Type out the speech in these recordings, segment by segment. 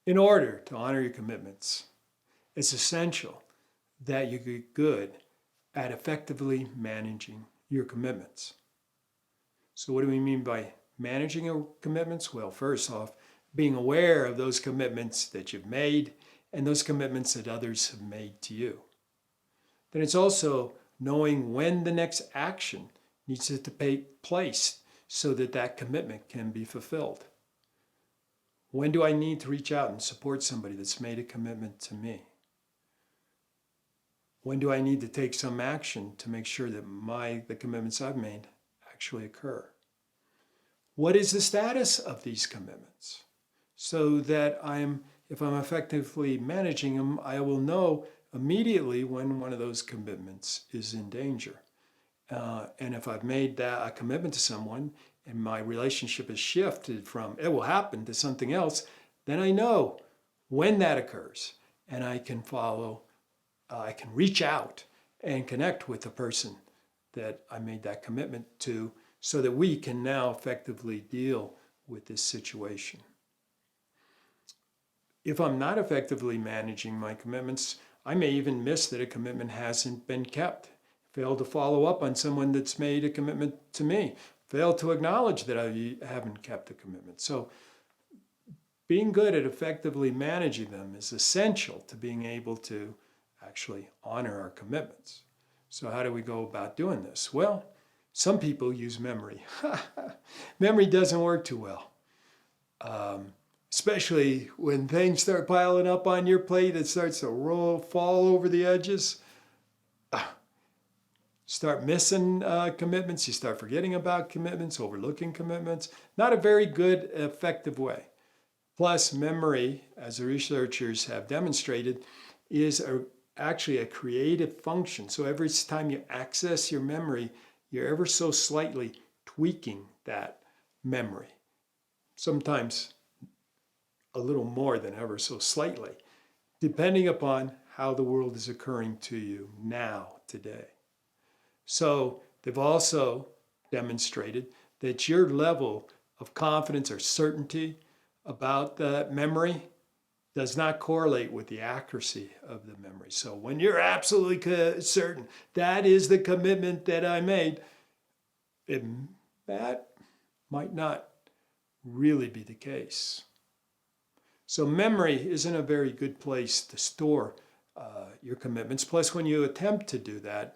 In order to honor your commitments, it's essential that you get good at effectively managing your commitments. So what do we mean by managing your commitments? Well, first off, being aware of those commitments that you've made and those commitments that others have made to you. Then it's also knowing when the next action needs to take place so that that commitment can be fulfilled. When do I need to reach out and support somebody that's made a commitment to me? When do I need to take some action to make sure that the commitments I've made actually occur? What is the status of these commitments? So that if I'm effectively managing them, I will know immediately when one of those commitments is in danger. And if I've made a commitment to someone and my relationship has shifted from it will happen to something else, then I know when that occurs and I can I can reach out and connect with the person that I made that commitment to so that we can now effectively deal with this situation. If I'm not effectively managing my commitments, I may even miss that a commitment hasn't been kept, fail to follow up on someone that's made a commitment to me, fail to acknowledge that I haven't kept a commitment. So being good at effectively managing them is essential to being able to actually honor our commitments. So how do we go about doing this? Well, some people use memory. Memory doesn't work too well. Especially when things start piling up on your plate, it starts to fall over the edges. Start missing commitments, you start forgetting about commitments, overlooking commitments. Not a very good, effective way. Plus, memory, as the researchers have demonstrated, is actually a creative function. So every time you access your memory, you're ever so slightly tweaking that memory. Sometimes a little more than ever so slightly, depending upon how the world is occurring to you now, today. So they've also demonstrated that your level of confidence or certainty about the memory does not correlate with the accuracy of the memory. So when you're absolutely certain that is the commitment that I made, that might not really be the case. So memory isn't a very good place to store your commitments. Plus, when you attempt to do that,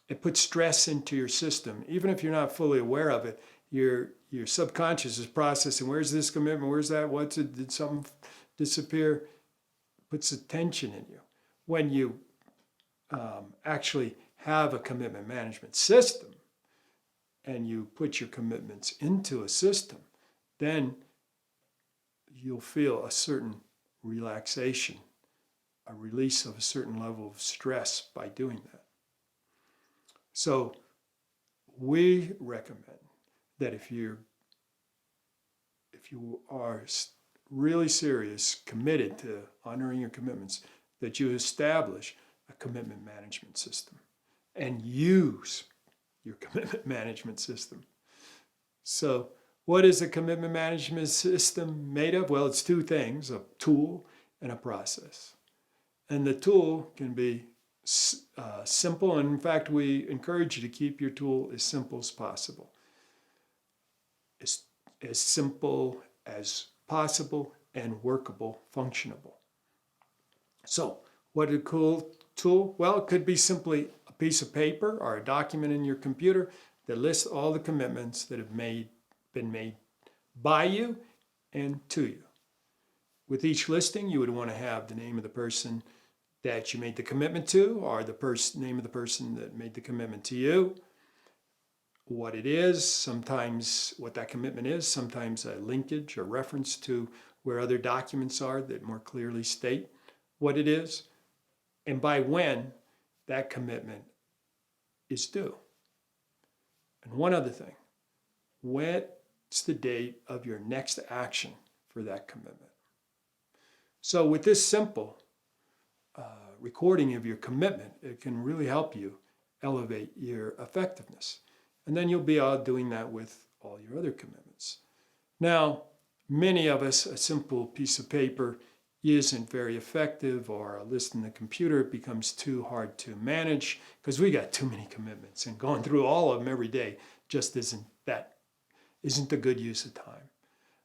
it puts stress into your system. Even if you're not fully aware of it, your subconscious is processing, where's this commitment, where's that, what's it, did something disappear? Puts a tension in you. When you actually have a commitment management system and you put your commitments into a system, then you'll feel a certain relaxation, a release of a certain level of stress by doing that. So we recommend that if you are really serious, committed to honoring your commitments, that you establish a commitment management system and use your commitment management system. So what is a commitment management system made of? Well, it's two things, a tool and a process. And the tool can be simple, and in fact, we encourage you to keep your tool as simple as possible. As simple as possible and workable, functionable. So what is a cool tool? Well, it could be simply a piece of paper or a document in your computer that lists all the commitments that have been made by you and to you. With each listing, you would want to have the name of the person that you made the commitment to, or the name of the person that made the commitment to you, what it is, sometimes what that commitment is, sometimes a linkage or reference to where other documents are that more clearly state what it is, and by when that commitment is due. And one other thing, what's the date of your next action for that commitment? So with this simple recording of your commitment, it can really help you elevate your effectiveness. And then you'll be out doing that with all your other commitments. Now, many of us, a simple piece of paper isn't very effective, or a list in the computer becomes too hard to manage because we got too many commitments, and going through all of them every day just isn't a good use of time.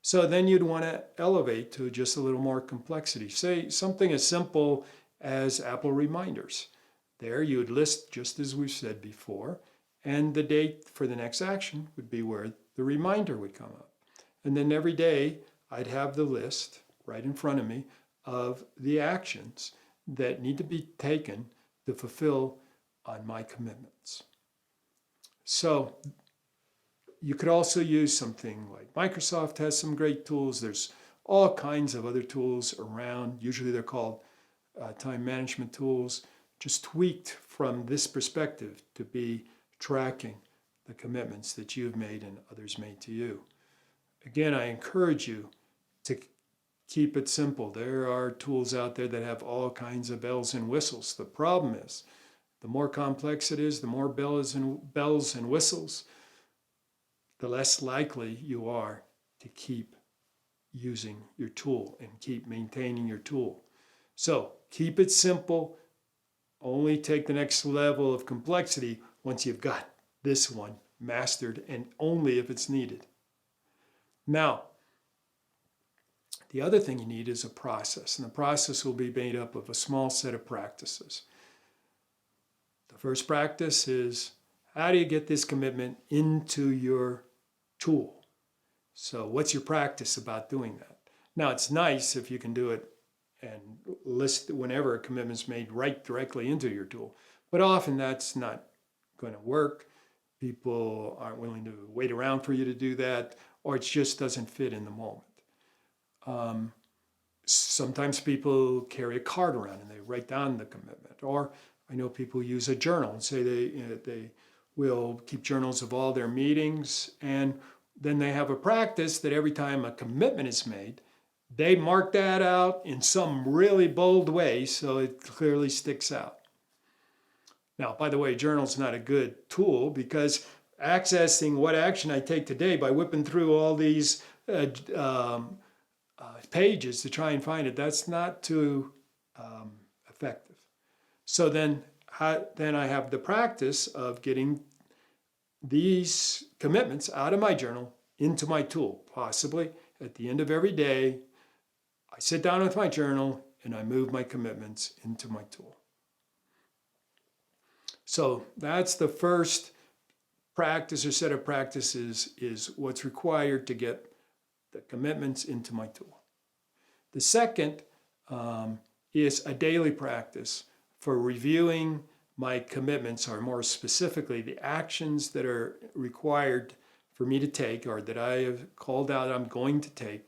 So then you'd want to elevate to just a little more complexity. Say something as simple as Apple reminders. There you would list, just as we've said before, and the date for the next action would be where the reminder would come up. And then every day I'd have the list right in front of me of the actions that need to be taken to fulfill on my commitments. So you could also use something like Microsoft has some great tools. There's all kinds of other tools around. Usually they're called time management tools, just tweaked from this perspective to be tracking the commitments that you've made and others made to you. Again, I encourage you to keep it simple. There are tools out there that have all kinds of bells and whistles. The problem is, the more complex it is, the more bells and whistles, the less likely you are to keep using your tool and keep maintaining your tool. So keep it simple. Only take the next level of complexity once you've got this one mastered, and only if it's needed. Now, the other thing you need is a process, and the process will be made up of a small set of practices. The first practice is, how do you get this commitment into your tool? So what's your practice about doing that? Now, it's nice if you can do it and list whenever a commitment's made right directly into your tool, but often that's not going to work. People aren't willing to wait around for you to do that, or it just doesn't fit in the moment. Sometimes people carry a card around and they write down the commitment. Or I know people use a journal and say they will keep journals of all their meetings, and then they have a practice that every time a commitment is made, they mark that out in some really bold way so it clearly sticks out. Now, by the way, journal's not a good tool, because accessing what action I take today by whipping through all these pages to try and find it, that's not too effective. So then I have the practice of getting these commitments out of my journal into my tool. Possibly at the end of every day, I sit down with my journal and I move my commitments into my tool. So that's the first practice or set of practices, is what's required to get the commitments into my tool. The second is a daily practice for reviewing my commitments, or more specifically, the actions that are required for me to take, or that I have called out I'm going to take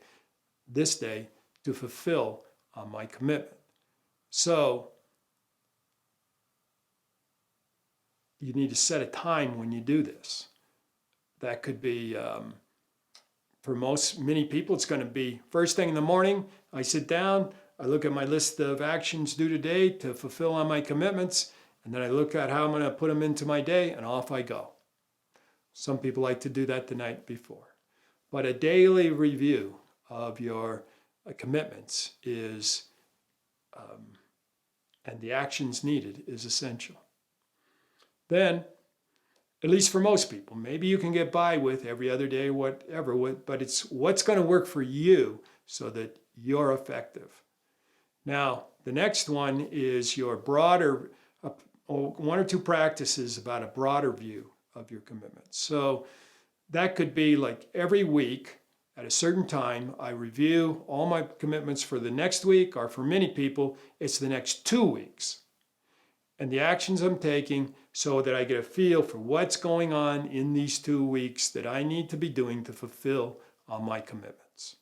this day to fulfill my commitment. So you need to set a time when you do this. That could be, for many people, it's going to be first thing in the morning. I sit down, I look at my list of actions due today to fulfill on my commitments, and then I look at how I'm going to put them into my day, and off I go. Some people like to do that the night before. But a daily review of your commitments is, and the actions needed, is essential. Then, at least for most people, maybe you can get by with every other day, whatever, but it's what's going to work for you so that you're effective. Now, the next one is your broader, one or two practices about a broader view of your commitments. So that could be like every week at a certain time, I review all my commitments for the next week, or for many people, it's the next 2 weeks, and the actions I'm taking, so that I get a feel for what's going on in these 2 weeks that I need to be doing to fulfill on my commitments.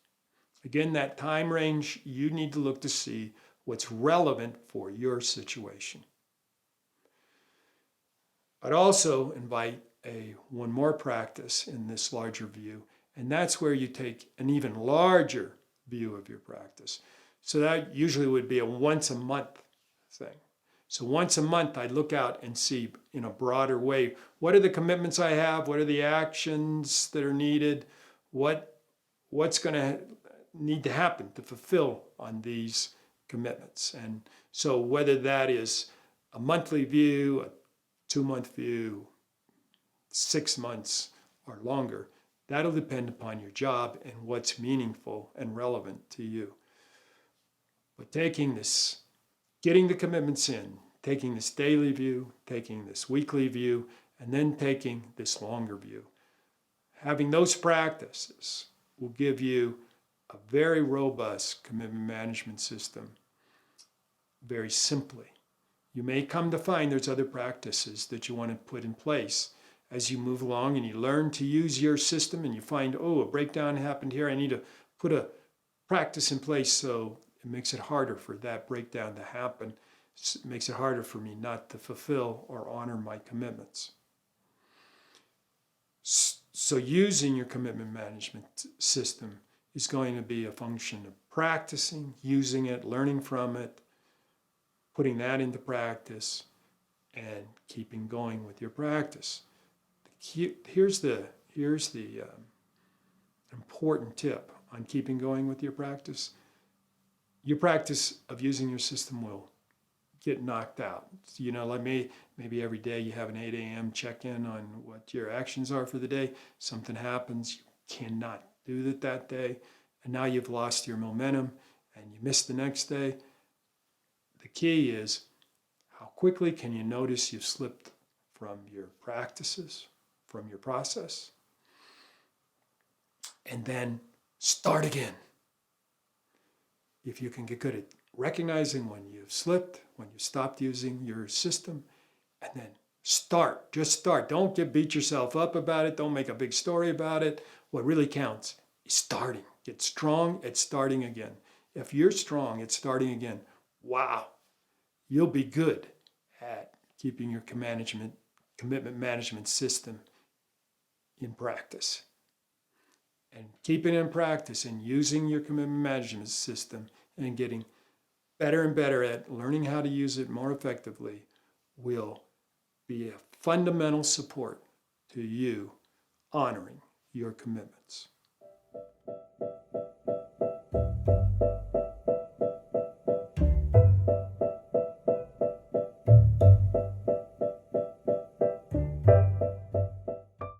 Again, that time range, you need to look to see what's relevant for your situation. I'd also invite one more practice in this larger view, and that's where you take an even larger view of your practice. So that usually would be a once a month thing. So once a month, I look out and see in a broader way, what are the commitments I have? What are the actions that are needed? What's going to need to happen to fulfill on these commitments. And so whether that is a monthly view, a 2-month view, 6 months or longer, that'll depend upon your job and what's meaningful and relevant to you. But taking this, getting the commitments in, taking this daily view, taking this weekly view, and then taking this longer view, having those practices will give you a very robust commitment management system very simply. You may come to find there's other practices that you want to put in place as you move along and you learn to use your system and you find, oh, a breakdown happened here. I need to put a practice in place so it makes it harder for that breakdown to happen. It makes it harder for me not to fulfill or honor my commitments. So using your commitment management system is going to be a function of practicing, using it, learning from it, putting that into practice, and keeping going with your practice. Here's the important tip on keeping going with your practice. Your practice of using your system will get knocked out. You know, like maybe every day you have an 8 a.m. check-in on what your actions are for the day. Something happens, you cannot do it that day, and now you've lost your momentum and you miss the next day. The key is how quickly can you notice you've slipped from your practices, from your process, and then start again. If you can get good at recognizing when you've slipped, when you stopped using your system, and then start, just start. Don't beat yourself up about it. Don't make a big story about it. What really counts is starting. Get strong at starting again. If you're strong at starting again, wow, you'll be good at keeping your commitment management system in practice. And keeping it in practice and using your commitment management system and getting better and better at learning how to use it more effectively will be a fundamental support to you honoring your commitments.